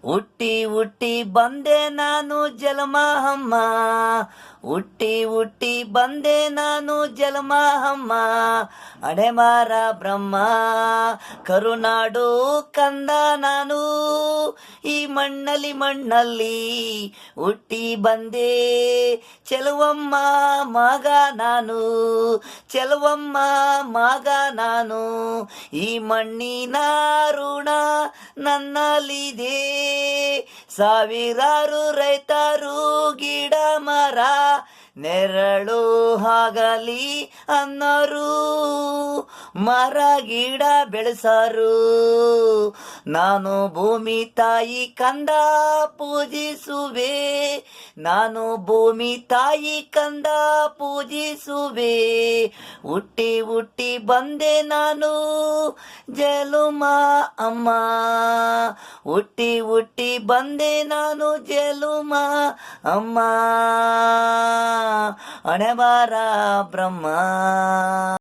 ಹುಟ್ಟಿ ಹುಟ್ಟಿ ಬಂದೆ ನಾನು ಜಲಮ ಅಮ್ಮ, ಹುಟ್ಟಿ ಹುಟ್ಟಿ ಬಂದೆ ನಾನು ಜಲಮ ಅಮ್ಮ. ಹಣೆಬಾರ ಬ್ರಹ್ಮ ಕರುನಾಡು ಕಂದ ನಾನು, ಈ ಮಣ್ಣಲ್ಲಿ ಹುಟ್ಟಿ ಬಂದೆ ಚೆಲುವಮ್ಮ ಮಗ ನಾನು, ಚೆಲುವಮ್ಮ ಮಗ ನಾನು. ಈ ಮಣ್ಣಿನ ಋಣ ನನ್ನಲ್ಲಿದೆ, ಸಾವಿರಾರು ರೈತರು ಗಿಡ ಮರ ನೆರಳು ಆಗಲಿ ಅನ್ನೋರು, ಮರ ಗಿಡ ಬೆಳೆಸಾರು. ನಾನು ಭೂಮಿ ತಾಯಿ ಕಂದ ಪೂಜಿಸುವೆ, ನಾನು ಭೂಮಿ ತಾಯಿ ಕಂದ ಪೂಜಿಸುವೆ. ಹುಟ್ಟಿ ಹುಟ್ಟಿ ಬಂದೆ ನಾನು ಜಲಮ ಅಮ್ಮ, ಹುಟ್ಟಿ ಹುಟ್ಟಿ ಬಂದೆ ನಾನು ಜಲಮ ಅಮ್ಮ. ಹಣೆಬಾರ ಬ್ರಹ್ಮ.